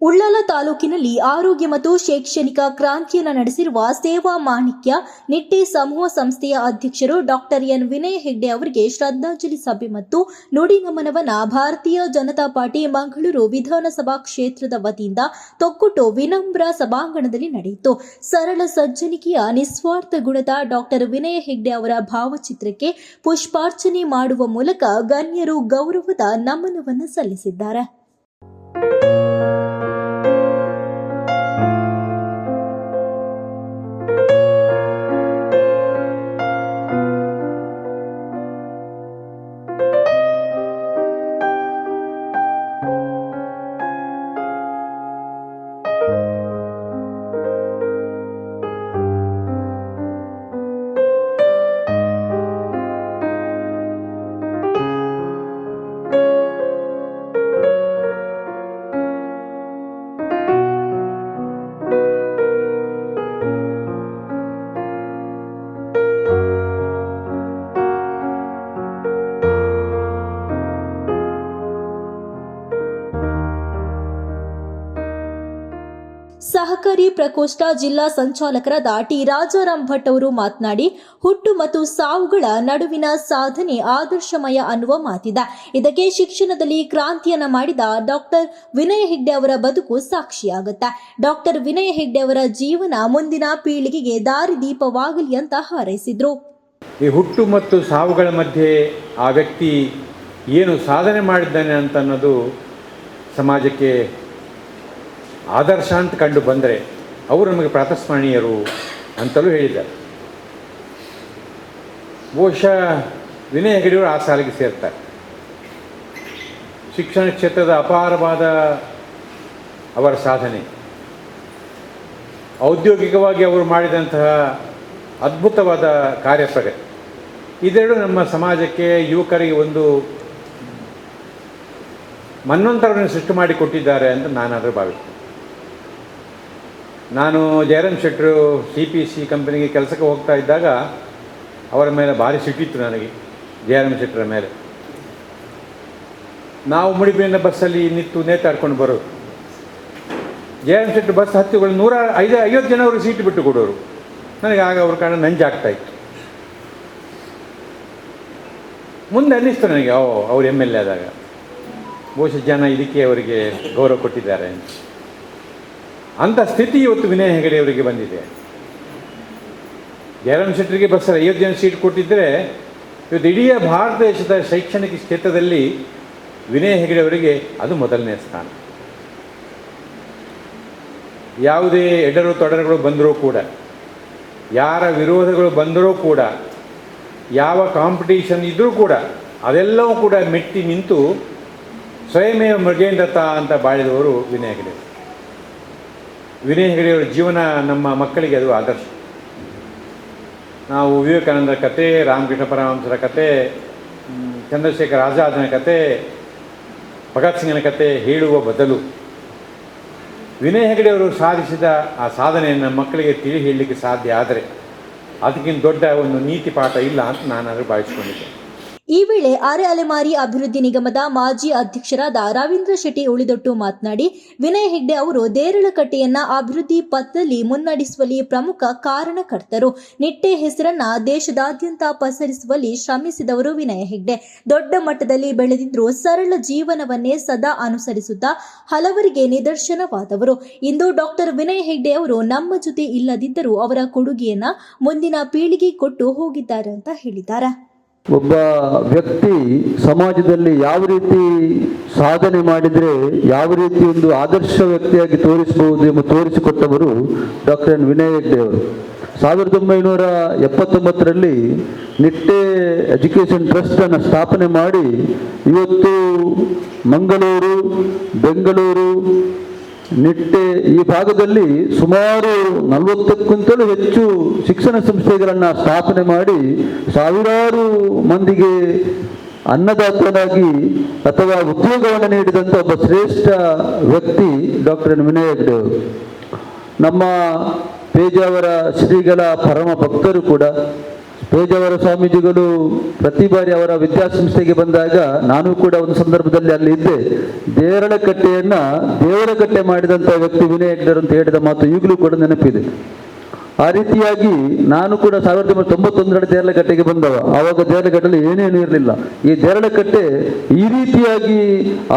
ಉಳ್ಳಾಲ ತಾಲೂಕಿನಲ್ಲಿ ಆರೋಗ್ಯ ಮತ್ತು ಶೈಕ್ಷಣಿಕ ಕ್ರಾಂತಿಯನ್ನು ನಡೆಸಿರುವ ಸೇವಾ ಮಾಣಿಕ್ಯ ನಿಟ್ಟೆ ಸಮೂಹ ಸಂಸ್ಥೆಯ ಅಧ್ಯಕ್ಷರು ಡಾಕ್ಟರ್ ಎನ್ ವಿನಯ್ ಹೆಗ್ಡೆ ಅವರಿಗೆ ಶ್ರದ್ಧಾಂಜಲಿ ಸಭೆ ಮತ್ತು ನುಡಿ ನಮನವನ್ನು ಭಾರತೀಯ ಜನತಾ ಪಾರ್ಟಿ ಮಂಗಳೂರು ವಿಧಾನಸಭಾ ಕ್ಷೇತ್ರದ ವತಿಯಿಂದ ತೊಕ್ಕೊಟ್ಟು ವಿನಮ್ರ ಸಭಾಂಗಣದಲ್ಲಿ ನಡೆಯಿತು. ಸರಳ ಸಜ್ಜನಿಕೆಯ ನಿಸ್ವಾರ್ಥ ಗುಣದ ಡಾಕ್ಟರ್ ವಿನಯ್ ಹೆಗ್ಡೆ ಅವರ ಭಾವಚಿತ್ರಕ್ಕೆ ಪುಷ್ಪಾರ್ಚನೆ ಮಾಡುವ ಮೂಲಕ ಗಣ್ಯರು ಗೌರವದ ನಮನವನ್ನು ಸಲ್ಲಿಸಿದ್ದಾರೆ. ಸಹಕಾರಿ ಪ್ರಕೋಷ್ಠ ಜಿಲ್ಲಾ ಸಂಚಾಲಕರಾದ ಟಿ ರಾಜಾರಾಮ್ ಭಟ್ ಅವರು ಮಾತನಾಡಿ, ಹುಟ್ಟು ಮತ್ತು ಸಾವುಗಳ ನಡುವಿನ ಸಾಧನೆ ಆದರ್ಶಮಯ ಅನ್ನುವ ಮಾತಿದೆ. ಇದಕ್ಕೆ ಶಿಕ್ಷಣದಲ್ಲಿ ಕ್ರಾಂತಿಯನ್ನ ಮಾಡಿದ ಡಾಕ್ಟರ್ ವಿನಯ್ ಹೆಗ್ಡೆ ಅವರ ಬದುಕು ಸಾಕ್ಷಿಯಾಗುತ್ತೆ. ಡಾಕ್ಟರ್ ವಿನಯ್ ಹೆಗ್ಡೆ ಅವರ ಜೀವನ ಮುಂದಿನ ಪೀಳಿಗೆಗೆ ದಾರಿದೀಪವಾಗಲಿ ಅಂತ ಹಾರೈಸಿದ್ರು. ಈ ಹುಟ್ಟು ಮತ್ತು ಸಾವುಗಳ ಮಧ್ಯೆ ಆ ವ್ಯಕ್ತಿ ಏನು ಸಾಧನೆ ಮಾಡಿದ್ದಾನೆ ಅಂತ ಅನ್ನೋದು ಸಮಾಜಕ್ಕೆ ಆದರ್ಶ ಅಂತ ಕಂಡು ಬಂದರೆ ಅವರು ನಮಗೆ ಪ್ರಾತಸ್ಮರಣೀಯರು ಅಂತಲೂ ಹೇಳಿದ್ದಾರೆ. ಬಹುಶಃ ವಿನಯ್ ಹೆಗ್ಡೆಯವರು ಆ ಸಾಲಿಗೆ ಸೇರ್ತಾರೆ. ಶಿಕ್ಷಣ ಕ್ಷೇತ್ರದ ಅಪಾರವಾದ ಅವರ ಸಾಧನೆ, ಔದ್ಯೋಗಿಕವಾಗಿ ಅವರು ಮಾಡಿದಂತಹ ಅದ್ಭುತವಾದ ಕಾರ್ಯಪ್ರಗತಿ, ಇದೆರಡು ನಮ್ಮ ಸಮಾಜಕ್ಕೆ ಯುವಕರಿಗೆ ಒಂದು ಮನ್ವಂತರವನ್ನು ಸೃಷ್ಟಿ ಮಾಡಿಕೊಟ್ಟಿದ್ದಾರೆ ಅಂತ ನಾನಾದರೂ ಭಾವಿಸ್ತೇನೆ. ನಾನು ಜಯರಾಮ್ ಶೆಟ್ಟರು CPC ಕಂಪನಿಗೆ ಕೆಲಸಕ್ಕೆ ಹೋಗ್ತಾ ಇದ್ದಾಗ ಅವರ ಮೇಲೆ ಭಾರಿ ಸಿಟ್ಟಿತ್ತು ನನಗೆ, ಜಯರಾಮ್ ಶೆಟ್ಟರ ಮೇಲೆ. ನಾವು ಮುಡಿಬಿಯಿಂದ ಬಸ್ಸಲ್ಲಿ ನಿಂತು ನೇತಾಡ್ಕೊಂಡು ಬರೋದು. ಜಯರಾಮ್ ಶೆಟ್ಟರು ಬಸ್ ಹತ್ತಿಗಳು 150 ಜನ ಅವರು ಸೀಟ್ ಬಿಟ್ಟು ಕೊಡೋರು. ನನಗೆ ಆಗ ಅವ್ರ ಕಾರಣ ನಂಜಾಗ್ತಾಯಿತ್ತು. ಮುಂದೆ ಅನ್ನಿಸ್ತು ನನಗೆ, ಅವ್ರು MLA ಆದಾಗ ಬಹುಶಃ ಜನ ಇದಕ್ಕೆ ಅವರಿಗೆ ಗೌರವ ಕೊಟ್ಟಿದ್ದಾರೆ ಅಂಥ ಸ್ಥಿತಿ ಇವತ್ತು ವಿನಯ್ ಹೆಗ್ಡೆ ಅವರಿಗೆ ಬಂದಿದೆ. ಜಯರಾಮ್ ಶೆಟ್ಟರಿಗೆ ಬಸ್ಸಲ್ಲಿ 50 ಜನ ಸೀಟ್ ಕೊಟ್ಟಿದ್ದರೆ ಇವತ್ತು ಇಡೀ ಭಾರತ ದೇಶದ ಶೈಕ್ಷಣಿಕ ಕ್ಷೇತ್ರದಲ್ಲಿ ವಿನಯ್ ಹೆಗ್ಡೆ ಅವರಿಗೆ ಅದು ಮೊದಲನೇ ಸ್ಥಾನ. ಯಾವುದೇ ಎಡರು ತೊಡರುಗಳು ಬಂದರೂ ಕೂಡ, ಯಾರ ವಿರೋಧಗಳು ಬಂದರೂ ಕೂಡ, ಯಾವ ಕಾಂಪಿಟೀಷನ್ ಇದ್ದರೂ ಕೂಡ ಅದೆಲ್ಲವೂ ಕೂಡ ಮೆಟ್ಟಿ ನಿಂತು ಸ್ವಯಮೇವ ಮೃಗೇಂದ್ರತ ಅಂತ ಬಾಳಿದವರು ವಿನಯ್ ಹೆಗ್ಡೆ. ವಿನಯ್ ಹೆಗ್ಡೆಯವರ ಜೀವನ ನಮ್ಮ ಮಕ್ಕಳಿಗೆ ಅದು ಆದರ್ಶ. ನಾವು ವಿವೇಕಾನಂದರ ಕತೆ, ರಾಮಕೃಷ್ಣ ಪರಮಹಂಸರ ಕತೆ, ಚಂದ್ರಶೇಖರ್ ಆಜಾದನ ಕತೆ, ಭಗತ್ ಸಿಂಗನ ಕತೆ ಹೇಳುವ ಬದಲು ವಿನಯ್ ಹೆಗ್ಡೆಯವರು ಸಾಧಿಸಿದ ಆ ಸಾಧನೆಯನ್ನು ಮಕ್ಕಳಿಗೆ ತಿಳಿ ಹೇಳಲಿಕ್ಕೆ ಸಾಧ್ಯ ಆದರೆ ಅದಕ್ಕಿಂತ ದೊಡ್ಡ ಒಂದು ನೀತಿ ಪಾಠ ಇಲ್ಲ ಅಂತ ನಾನಾದರೂ ಭಾವಿಸಿಕೊಂಡಿದ್ದೆ. ಈ ವೇಳೆ ಅರೆ ಅಲೆಮಾರಿ ಅಭಿವೃದ್ಧಿ ನಿಗಮದ ಮಾಜಿ ಅಧ್ಯಕ್ಷರಾದ ರವೀಂದ್ರ ಶೆಟ್ಟಿ ಉಳಿದೊಟ್ಟು ಮಾತನಾಡಿ, ವಿನಯ್ ಹೆಗ್ಡೆ ಅವರು ದೇರಳಕಟ್ಟೆಯನ್ನ ಅಭಿವೃದ್ಧಿ ಪಥದಲ್ಲಿ ಮುನ್ನಡೆಸುವಲ್ಲಿ ಪ್ರಮುಖ ಕಾರಣಕರ್ತರು. ನಿಟ್ಟೆ ಹೆಸರನ್ನ ದೇಶದಾದ್ಯಂತ ಪಸರಿಸುವಲ್ಲಿ ಶ್ರಮಿಸಿದವರು ವಿನಯ್ ಹೆಗ್ಡೆ. ದೊಡ್ಡ ಮಟ್ಟದಲ್ಲಿ ಬೆಳೆದಿದ್ರು, ಸರಳ ಜೀವನವನ್ನೇ ಸದಾ ಅನುಸರಿಸುತ್ತಾ ಹಲವರಿಗೆ ನಿದರ್ಶನವಾದವರು. ಇಂದು ಡಾಕ್ಟರ್ ವಿನಯ್ ಹೆಗ್ಡೆ ಅವರು ನಮ್ಮ ಜೊತೆ ಇಲ್ಲದಿದ್ದರೂ ಅವರ ಕೊಡುಗೆಯನ್ನ ಮುಂದಿನ ಪೀಳಿಗೆ ಕೊಟ್ಟು ಹೋಗಿದ್ದಾರೆ ಅಂತ ಹೇಳಿದ್ದಾರೆ. ಒಬ್ಬ ವ್ಯಕ್ತಿ ಸಮಾಜದಲ್ಲಿ ಯಾವ ರೀತಿ ಸಾಧನೆ ಮಾಡಿದರೆ ಯಾವ ರೀತಿ ಒಂದು ಆದರ್ಶ ವ್ಯಕ್ತಿಯಾಗಿ ತೋರಿಸಬಹುದು ಎಂಬ ತೋರಿಸಿಕೊಟ್ಟವರು ಡಾಕ್ಟರ್ ಎನ್ ವಿನಯ್ ಹೆಗ್ಡೆ ಅವರು. 1979ರಲ್ಲಿ ನಿಟ್ಟೆ ಎಜುಕೇಷನ್ ಟ್ರಸ್ಟನ್ನು ಸ್ಥಾಪನೆ ಮಾಡಿ ಇವತ್ತು ಮಂಗಳೂರು, ಬೆಂಗಳೂರು, ನಿಟ್ಟೆ ಈ ಭಾಗದಲ್ಲಿ ಸುಮಾರು 40ಕ್ಕಿಂತಲೂ ಹೆಚ್ಚು ಶಿಕ್ಷಣ ಸಂಸ್ಥೆಗಳನ್ನು ಸ್ಥಾಪನೆ ಮಾಡಿ ಸಾವಿರಾರು ಮಂದಿಗೆ ಅನ್ನದಾತನಾಗಿ ಅಥವಾ ಉದ್ಯೋಗವನ್ನು ನೀಡಿದಂಥ ಒಬ್ಬ ಶ್ರೇಷ್ಠ ವ್ಯಕ್ತಿ ಡಾಕ್ಟರ್ ಎನ್ ವಿನಯ್ ಹೆಗ್ಡೆ ಅವರು. ನಮ್ಮ ಪೇಜಾವರ ಶ್ರೀಗಳ ಪರಮ ಭಕ್ತರು ಕೂಡ, ಪೇಜಾವರ ಸ್ವಾಮೀಜಿಗಳು ಪ್ರತಿ ಬಾರಿ ಅವರ ವಿದ್ಯಾಸಂಸ್ಥೆಗೆ ಬಂದಾಗ ನಾನು ಕೂಡ ಒಂದು ಸಂದರ್ಭದಲ್ಲಿ ಅಲ್ಲಿ ಇದ್ದೆ. ದೇರಳಕಟ್ಟೆಯನ್ನ ದೇವರಕಟ್ಟೆ ಮಾಡಿದಂಥ ವ್ಯಕ್ತಿ ವಿನಯ್ ಹೆಗ್ಡೆ ಅಂತ ಹೇಳಿದ ಮಾತು ಈಗಲೂ ಕೂಡ ನೆನಪಿದೆ. ಆ ರೀತಿಯಾಗಿ ನಾನು ಕೂಡ 1991 ದೇರಳಕಟ್ಟೆಗೆ ಬಂದವ. ಆವಾಗ ದೇರಳಕಟ್ಟೆಯಲ್ಲಿ ಏನೇನು ಇರಲಿಲ್ಲ. ಈ ದೇರಳಕಟ್ಟೆ ಈ ರೀತಿಯಾಗಿ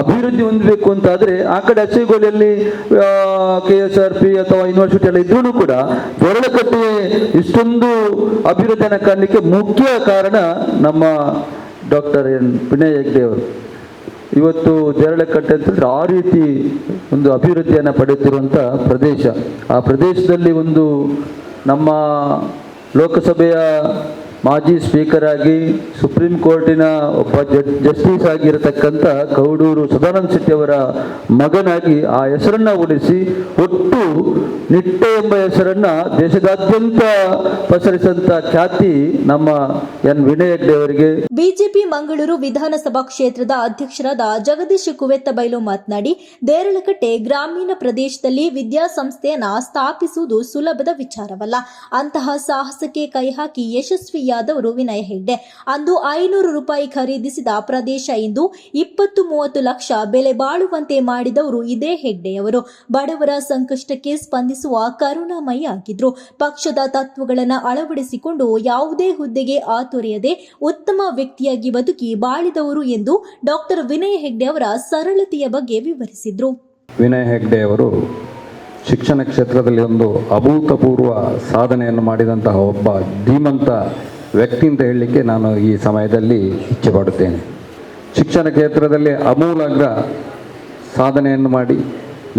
ಅಭಿವೃದ್ಧಿ ಹೊಂದಬೇಕು ಅಂತಾದರೆ ಆ ಕಡೆ ಅಚ್ಚೇಗೋಳಿಯಲ್ಲಿ KSRP ಅಥವಾ ಯೂನಿವರ್ಸಿಟಿ ಎಲ್ಲ ಇದ್ರೂ ಕೂಡ ದೇರಳಕಟ್ಟೆ ಇಷ್ಟೊಂದು ಅಭಿವೃದ್ಧಿಯನ್ನು ಕಾಣಲಿಕ್ಕೆ ಮುಖ್ಯ ಕಾರಣ ನಮ್ಮ ಡಾಕ್ಟರ್ ವಿನಯ್ ಹೆಗ್ಡೆ ಅವರು. ಇವತ್ತು ದೇರಳಕಟ್ಟೆ ಅಂತಂದ್ರೆ ಆ ರೀತಿ ಒಂದು ಅಭಿವೃದ್ಧಿಯನ್ನು ಪಡೆಯುತ್ತಿರುವಂಥ ಪ್ರದೇಶ. ಆ ಪ್ರದೇಶದಲ್ಲಿ ಒಂದು ನಮ್ಮ ಲೋಕಸಭೆಯ ಮಾಜಿ ಸ್ಪೀಕರ್ ಆಗಿ ಸುಪ್ರೀಂ ಕೋರ್ಟಿನ ಒಬ್ಬ ಜಸ್ಟಿಸ್ ಆಗಿರತಕ್ಕಂಥ ಕೌಡೂರು ಸದಾನಂದ ಶೆಟ್ಟಿ ಅವರ ಮಗನಾಗಿ ಆ ಹೆಸರನ್ನು ಉಳಿಸಿ ಒಟ್ಟು ನಿಟ್ಟೆ ಎಂಬ ಹೆಸರನ್ನು ದೇಶದಾದ್ಯಂತ ಪಸರಿಸಿದಂಥ ಖ್ಯಾತಿ ನಮ್ಮ ವಿನಯ್ ಹೆಗ್ಡೆ ಅವರಿಗೆ. ಬಿಜೆಪಿ ಮಂಗಳೂರು ವಿಧಾನಸಭಾ ಕ್ಷೇತ್ರದ ಅಧ್ಯಕ್ಷರಾದ ಜಗದೀಶ್ ಕುವೆತ್ತಬೈಲು ಮಾತನಾಡಿ, ದೇರಳಕಟ್ಟೆ ಗ್ರಾಮೀಣ ಪ್ರದೇಶದಲ್ಲಿ ವಿದ್ಯಾಸಂಸ್ಥೆಯನ್ನ ಸ್ಥಾಪಿಸುವುದು ಸುಲಭದ ವಿಚಾರವಲ್ಲ. ಅಂತಹ ಸಾಹಸಕ್ಕೆ ಕೈ ಹಾಕಿ ಯಶಸ್ವಿಯಾದವರು ವಿನಯ್ ಹೆಗ್ಡೆ. ಅಂದು 500 ರೂಪಾಯಿ ಖರೀದಿಸಿದ ಪ್ರದೇಶ ಇಂದು 20-30 ಲಕ್ಷ ಬೆಲೆ ಬಾಳುವಂತೆ ಮಾಡಿದವರು ಇದೇ ಹೆಗ್ಡೆಯವರು. ಬಡವರ ಸಂಕಷ್ಟಕ್ಕೆ ಸ್ಪಂದಿಸುವ ಕರುಣಾಮಯಿ ಆಗಿದ್ರು. ಪಕ್ಷದ ತತ್ವಗಳನ್ನು ಅಳವಡಿಸಿಕೊಂಡು ಯಾವುದೇ ಹುದ್ದೆಗೆ ಆತೊರೆಯದೆ ಉತ್ತಮ ವ್ಯಕ್ತಿಯಾಗಿ ಬದುಕಿ ಬಾಳಿದವರು ಎಂದು ಡಾಕ್ಟರ್ ವಿನಯ್ ಹೆಗ್ಡೆ ಅವರ ಸರಳತೆಯ ಬಗ್ಗೆ ವಿವರಿಸಿದ್ರು. ವಿನಯ್ ಹೆಗ್ಡೆ ಅವರು ಶಿಕ್ಷಣ ಕ್ಷೇತ್ರದಲ್ಲಿ ಒಂದು ಅಭೂತಪೂರ್ವ ಸಾಧನೆಯನ್ನು ಮಾಡಿದಂತಹ ಒಬ್ಬ ಧೀಮಂತ ವ್ಯಕ್ತಿ ಅಂತ ಹೇಳಲಿಕ್ಕೆ ನಾನು ಈ ಸಮಯದಲ್ಲಿ ಇಚ್ಛೆ ಪಡುತ್ತೇನೆ. ಶಿಕ್ಷಣ ಕ್ಷೇತ್ರದಲ್ಲಿ ಅಮೂಲಾಗ್ರ ಸಾಧನೆಯನ್ನು ಮಾಡಿ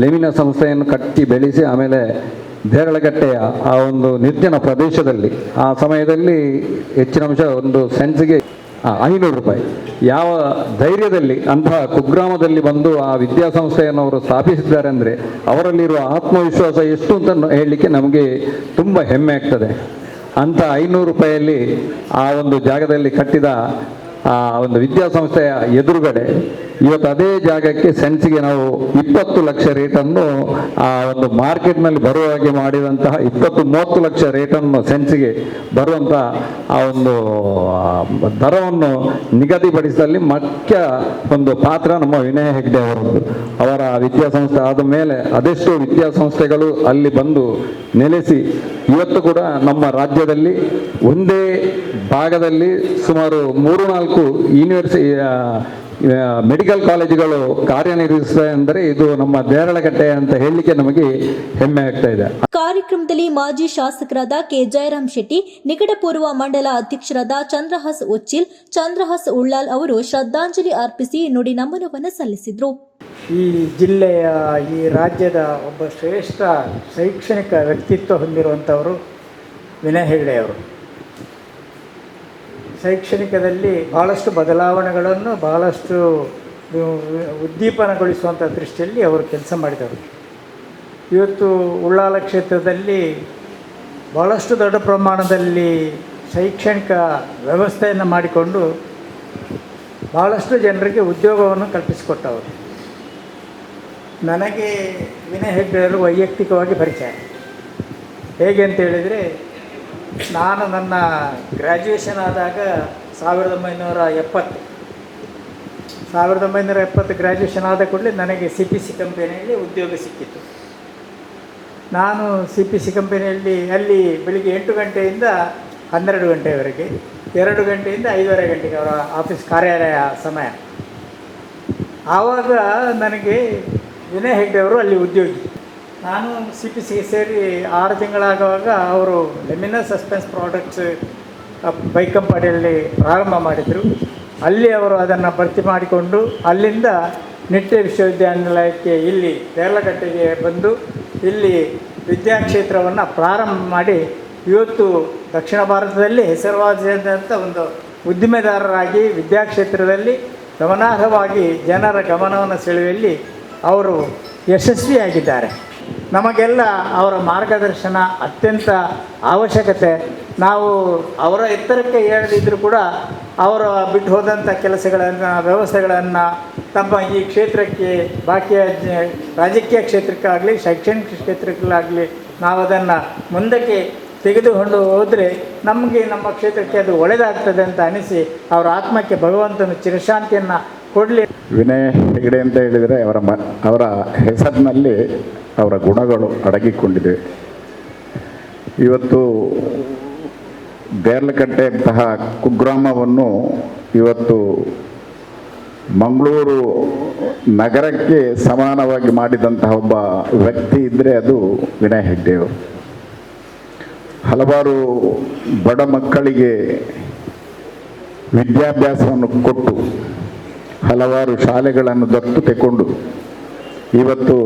ಲೆವಿನ ಸಂಸ್ಥೆಯನ್ನು ಕಟ್ಟಿ ಬೆಳೆಸಿ ಆಮೇಲೆ ದೇರಳಕಟ್ಟೆಯ ಆ ಒಂದು ನಿರ್ಜನ ಪ್ರದೇಶದಲ್ಲಿ ಆ ಸಮಯದಲ್ಲಿ ಹೆಚ್ಚಿನ ಅಂಶ ಒಂದು ಸೆನ್ಸ್ಗೆ 500 ರೂಪಾಯಿ ಯಾವ ಧೈರ್ಯದಲ್ಲಿ ಅಂತಹ ಕುಗ್ರಾಮದಲ್ಲಿ ಬಂದು ಆ ವಿದ್ಯಾಸಂಸ್ಥೆಯನ್ನು ಅವರು ಸ್ಥಾಪಿಸಿದ್ದಾರೆ ಅಂದರೆ ಅವರಲ್ಲಿರುವ ಆತ್ಮವಿಶ್ವಾಸ ಎಷ್ಟು ಅಂತ ಹೇಳಲಿಕ್ಕೆ ನಮಗೆ ತುಂಬ ಹೆಮ್ಮೆ ಆಗ್ತದೆ. ಅಂಥ 500 ರೂಪಾಯಿಯಲ್ಲಿ ಆ ಒಂದು ಜಾಗದಲ್ಲಿ ಕಟ್ಟಿದ ಆ ಒಂದು ವಿದ್ಯಾಸಂಸ್ಥೆಯ ಎದುರುಗಡೆ ಇವತ್ತು ಅದೇ ಜಾಗಕ್ಕೆ ಸೆನ್ಸಿಗೆ ನಾವು 20 ಲಕ್ಷ ರೇಟನ್ನು ಆ ಒಂದು ಮಾರ್ಕೆಟ್ನಲ್ಲಿ ಬರುವ ಹಾಗೆ ಮಾಡಿದಂತಹ 20-30 ಲಕ್ಷ ರೇಟನ್ನು ಸೆನ್ಸಿಗೆ ಬರುವಂಥ ಆ ಒಂದು ದರವನ್ನು ನಿಗದಿಪಡಿಸುವಲ್ಲಿ ಮುಖ್ಯ ಒಂದು ಪಾತ್ರ ನಮ್ಮ ವಿನಯ್ ಹೆಗ್ಡೆ ಅವರದ್ದು. ಅವರ ವಿದ್ಯಾಸಂಸ್ಥೆ ಆದ ಮೇಲೆ ಅದೆಷ್ಟೋ ವಿದ್ಯಾಸಂಸ್ಥೆಗಳು ಅಲ್ಲಿ ಬಂದು ನೆಲೆಸಿ ಇವತ್ತು ಕೂಡ ನಮ್ಮ ರಾಜ್ಯದಲ್ಲಿ ಒಂದೇ ಭಾಗದಲ್ಲಿ ಸುಮಾರು 3-4 ಮೆಡಿಕಲ್ ಕಾಲೇಜುಗಳು ಕಾರ್ಯನಿರ್ವಹಿಸುತ್ತದೆ ಅಂದರೆ ಇದು ನಮ್ಮ ದೇರಳಕಟ್ಟೆ ಅಂತ ಹೇಳಲಿಕ್ಕೆ ನಮಗೆ ಹೆಮ್ಮೆ ಆಗ್ತಾ ಇದೆ. ಕಾರ್ಯಕ್ರಮದಲ್ಲಿ ಮಾಜಿ ಶಾಸಕರಾದ ಕೆ ಜಯರಾಮ್ ಶೆಟ್ಟಿ, ನಿಕಟಪೂರ್ವ ಮಂಡಲ ಅಧ್ಯಕ್ಷರಾದ ಚಂದ್ರಹಾಸ್ ಉಚ್ಚಿಲ್, ಚಂದ್ರಹಾಸ್ ಉಳ್ಳಾಲ್ ಅವರು ಶ್ರದ್ಧಾಂಜಲಿ ಅರ್ಪಿಸಿ ನುಡಿ ನಮನವನ್ನು ಸಲ್ಲಿಸಿದರು. ಈ ಜಿಲ್ಲೆಯ ಈ ರಾಜ್ಯದ ಒಬ್ಬ ಶ್ರೇಷ್ಠ ಶೈಕ್ಷಣಿಕ ವ್ಯಕ್ತಿತ್ವ ಹೊಂದಿರುವಂಥವರು ವಿನಯ್ ಹೆಗ್ಡೆ ಅವರು. ಶೈಕ್ಷಣಿಕದಲ್ಲಿ ಭಾಳಷ್ಟು ಬದಲಾವಣೆಗಳನ್ನು ಭಾಳಷ್ಟು ಉದ್ದೀಪನಗೊಳಿಸುವಂಥ ದೃಷ್ಟಿಯಲ್ಲಿ ಅವರು ಕೆಲಸ ಮಾಡಿದವರು. ಇವತ್ತು ಉಳ್ಳಾಲ ಕ್ಷೇತ್ರದಲ್ಲಿ ಭಾಳಷ್ಟು ದೊಡ್ಡ ಪ್ರಮಾಣದಲ್ಲಿ ಶೈಕ್ಷಣಿಕ ವ್ಯವಸ್ಥೆಯನ್ನು ಮಾಡಿಕೊಂಡು ಭಾಳಷ್ಟು ಜನರಿಗೆ ಉದ್ಯೋಗವನ್ನು ಕಲ್ಪಿಸಿಕೊಟ್ಟವರು. ನನಗೆ ವಿನಯ್ ಹೆಗ್ಡೆ ಅವರು ವೈಯಕ್ತಿಕವಾಗಿ ಪರಿಚಯ. ಹೇಗೆ ಅಂತ ಹೇಳಿದರೆ, ನಾನು ನನ್ನ ಗ್ರ್ಯಾಜುಯೇಷನ್ ಆದಾಗ 1970 ಗ್ರ್ಯಾಜುಯೇಷನ್ ಆದ ಕೂಡಲೇ ನನಗೆ CPC ಕಂಪನಿಯಲ್ಲಿ ಉದ್ಯೋಗ ಸಿಕ್ಕಿತ್ತು. ನಾನು CPC ಕಂಪನಿಯಲ್ಲಿ ಅಲ್ಲಿ ಬೆಳಿಗ್ಗೆ 8 ಗಂಟೆಯಿಂದ 12 ಗಂಟೆವರೆಗೆ, 2 ಗಂಟೆಯಿಂದ 5:30 ಗಂಟೆಗೆ ಅವರ ಆಫೀಸ್ ಕಾರ್ಯಾಲಯ ಸಮಯ. ಆವಾಗ ನನಗೆ ವಿನಯ್ ಹೆಗ್ಡೆ ಅವರು ಅಲ್ಲಿ ಉದ್ಯೋಗಿ. ನಾನು CPCಗೆ ಸೇರಿ 6 ತಿಂಗಳಾಗುವಾಗ ಅವರು ಲೆಮಿನಸ್ ಸಸ್ಪೆನ್ಸ್ ಪ್ರಾಡಕ್ಟ್ಸ್ ಬೈಕ್ ಕಂಪನಿಯಲ್ಲಿ ಪ್ರಾರಂಭ ಮಾಡಿದರು. ಅಲ್ಲಿ ಅವರು ಅದನ್ನು ಭರ್ತಿ ಮಾಡಿಕೊಂಡು ಅಲ್ಲಿಂದ ನಿಟ್ಟೆ ವಿಶ್ವವಿದ್ಯಾನಿಲಯಕ್ಕೆ ಇಲ್ಲಿ ದೇರಳಕಟ್ಟೆಗೆ ಬಂದು ಇಲ್ಲಿ ವಿದ್ಯಾಕ್ಷೇತ್ರವನ್ನು ಪ್ರಾರಂಭ ಮಾಡಿ ಇವತ್ತು ದಕ್ಷಿಣ ಭಾರತದಲ್ಲಿ ಹೆಸರುವಾಸಿಯಾದಂಥ ಒಂದು ಉದ್ದಿಮೆದಾರರಾಗಿ ವಿದ್ಯಾಕ್ಷೇತ್ರದಲ್ಲಿ ಗಮನಾರ್ಹವಾಗಿ ಜನರ ಗಮನವನ್ನು ಸೆಳೆಯುವಲ್ಲಿ ಅವರು ಯಶಸ್ವಿಯಾಗಿದ್ದಾರೆ. ನಮಗೆಲ್ಲ ಅವರ ಮಾರ್ಗದರ್ಶನ ಅತ್ಯಂತ ಅವಶ್ಯಕತೆ. ನಾವು ಅವರ ಎತ್ತರಕ್ಕೆ ಏಳದಿದ್ದರೂ ಕೂಡ ಅವರು ಬಿಟ್ಟು ಹೋದಂಥ ಕೆಲಸಗಳನ್ನು ವ್ಯವಸ್ಥೆಗಳನ್ನು ತಮ್ಮ ಈ ಕ್ಷೇತ್ರಕ್ಕೆ ಬಾಕಿಯ ರಾಜಕೀಯ ಕ್ಷೇತ್ರಕ್ಕಾಗಲಿ ಶೈಕ್ಷಣಿಕ ಕ್ಷೇತ್ರಕ್ಕಾಗಲಿ ನಾವು ಅದನ್ನು ಮುಂದಕ್ಕೆ ತೆಗೆದುಕೊಂಡು ಹೋದರೆ ನಮಗೆ ನಮ್ಮ ಕ್ಷೇತ್ರಕ್ಕೆ ಅದು ಒಳ್ಳೆಯದಾಗ್ತದೆ ಅಂತ ಅನಿಸಿ ಅವರ ಆತ್ಮಕ್ಕೆ ಭಗವಂತನು ಚಿರಶಾಂತಿಯನ್ನು ಕೊಡಲಿ. ವಿನಯ್ ಹೆಗಡೆ ಅಂತ ಹೇಳಿದರೆ ಅವರ ಹೆಸರಿನಲ್ಲಿ ಅವರ ಗುಣಗಳು ಅಡಗಿಕೊಂಡಿದೆ. ಇವತ್ತು ದೇರ್ಲಕಟ್ಟೆಯಂತಹ ಕುಗ್ರಾಮವನ್ನು ಇವತ್ತು ಮಂಗಳೂರು ನಗರಕ್ಕೆ ಸಮಾನವಾಗಿ ಮಾಡಿದಂತಹ ಒಬ್ಬ ವ್ಯಕ್ತಿ ಇದ್ದರೆ ಅದು ವಿನಯ್ ಹೆಗ್ಡೆಯವರು. ಹಲವಾರು ಬಡ ಮಕ್ಕಳಿಗೆ ವಿದ್ಯಾಭ್ಯಾಸವನ್ನು ಕೊಟ್ಟು ಹಲವಾರು ಶಾಲೆಗಳನ್ನು ದತ್ತು ತೆಕ್ಕೊಂಡು ಇವತ್ತು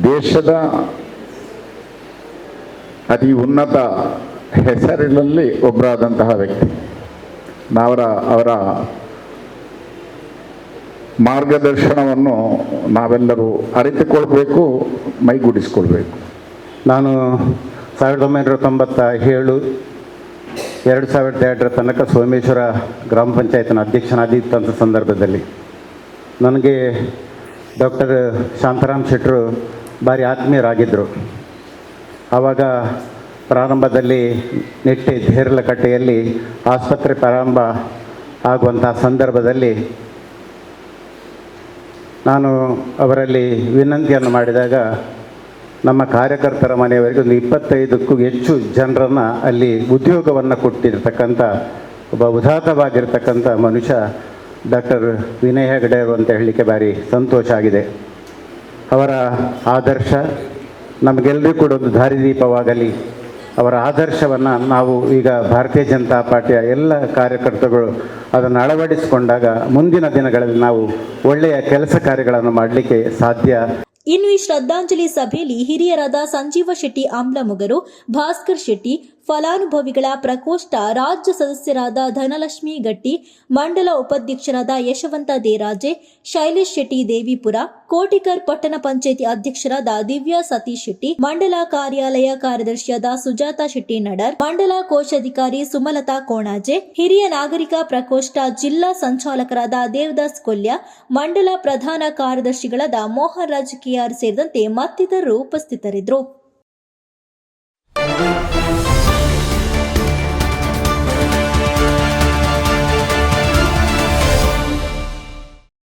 ದೇಶದ ಅತಿ ಉನ್ನತ ಹೆಸರಿನಲ್ಲಿ ಒಬ್ಬರಾದಂತಹ ವ್ಯಕ್ತಿ. ಅವರ ಮಾರ್ಗದರ್ಶನವನ್ನು ನಾವೆಲ್ಲರೂ ಅರಿತುಕೊಳ್ಬೇಕು, ಮೈಗೂಡಿಸ್ಕೊಳ್ಬೇಕು. ನಾನು 1997 2002 ತನಕ ಸೋಮೇಶ್ವರ ಗ್ರಾಮ ಪಂಚಾಯತ್ನ ಅಧ್ಯಕ್ಷನಾದಿದ್ದಂಥ ಸಂದರ್ಭದಲ್ಲಿ ನನಗೆ ಡಾಕ್ಟರ್ ಶಾಂತಾರಾಮ್ ಶೆಟ್ಟರು ಭಾರಿ ಆತ್ಮೀಯರಾಗಿದ್ದರು. ಆವಾಗ ಪ್ರಾರಂಭದಲ್ಲಿ ನೆಟ್ಟೆ ದೇರ್ಲಕಟ್ಟೆಯಲ್ಲಿ ಆಸ್ಪತ್ರೆ ಪ್ರಾರಂಭ ಆಗುವಂಥ ಸಂದರ್ಭದಲ್ಲಿ ನಾನು ಅವರಲ್ಲಿ ವಿನಂತಿಯನ್ನು ಮಾಡಿದಾಗ ನಮ್ಮ ಕಾರ್ಯಕರ್ತರ ಮನೆಯವರಿಗೆ ಒಂದು 25ಕ್ಕೂ ಹೆಚ್ಚು ಜನರನ್ನು ಅಲ್ಲಿ ಉದ್ಯೋಗವನ್ನು ಕೊಟ್ಟಿರ್ತಕ್ಕಂಥ ಒಬ್ಬ ಉದಾತ್ತವಾಗಿರ್ತಕ್ಕಂಥ ಮನುಷ್ಯ ಡಾಕ್ಟರ್ ವಿನಯ್ ಹೆಗಡೆಯವರು ಅಂತ ಹೇಳಲಿಕ್ಕೆ ಭಾರಿ ಸಂತೋಷ ಆಗಿದೆ. ಅವರ ಆದರ್ಶ ನಮಗೆಲ್ಲರಿಗೂ ಕೂಡ ಒಂದು ದಾರಿದೀಪವಾಗಲಿ. ಅವರ ಆದರ್ಶವನ್ನು ನಾವು ಈಗ ಭಾರತೀಯ ಜನತಾ ಪಾರ್ಟಿಯ ಎಲ್ಲ ಕಾರ್ಯಕರ್ತರು ಅದನ್ನು ಅಳವಡಿಸಿಕೊಂಡಾಗ ಮುಂದಿನ ದಿನಗಳಲ್ಲಿ ನಾವು ಒಳ್ಳೆಯ ಕೆಲಸ ಕಾರ್ಯಗಳನ್ನು ಮಾಡಲಿಕ್ಕೆ ಸಾಧ್ಯ. ಇನ್ನು ಈ ಶ್ರದ್ಧಾಂಜಲಿ ಸಭೆಯಲ್ಲಿ ಹಿರಿಯರಾದ ಸಂಜೀವ ಶೆಟ್ಟಿ ಆಮ್ಲಮೊಗರು, ಭಾಸ್ಕರ್ ಶೆಟ್ಟಿ, ಫಲಾನುಭವಿಗಳ ಪ್ರಕೋಷ್ಠ ರಾಜ್ಯ ಸದಸ್ಯರಾದ ಧನಲಕ್ಷ್ಮಿ ಗಟ್ಟಿ, ಮಂಡಲ ಉಪಾಧ್ಯಕ್ಷರಾದ ಯಶವಂತ ದೇರಾಜೆ, ಶೈಲೇಶ್ ಶೆಟ್ಟಿ ದೇವಿಪುರ, ಕೋಟಿಕರ್ ಪಟ್ಟಣ ಪಂಚಾಯಿತಿ ಅಧ್ಯಕ್ಷರಾದ ದಿವ್ಯಾ ಸತೀಶ್ ಶೆಟ್ಟಿ, ಮಂಡಲ ಕಾರ್ಯಾಲಯ ಕಾರ್ಯದರ್ಶಿಯಾದ ಸುಜಾತಾ ಶೆಟ್ಟಿ ನಡರ್, ಮಂಡಲ ಕೋಶಾಧಿಕಾರಿ ಸುಮಲತಾ ಕೋಣಾಜೆ, ಹಿರಿಯ ನಾಗರಿಕ ಪ್ರಕೋಷ್ಠ ಜಿಲ್ಲಾ ಸಂಚಾಲಕರಾದ ದೇವದಾಸ್ ಕೊಲ್ಯ, ಮಂಡಲ ಪ್ರಧಾನ ಕಾರ್ಯದರ್ಶಿಗಳಾದ ಮೋಹನ್ ರಾಜ್ ಕೆಆರ್ ಸೇರಿದಂತೆ ಮತ್ತಿತರರು ಉಪಸ್ಥಿತರಿದ್ದರು.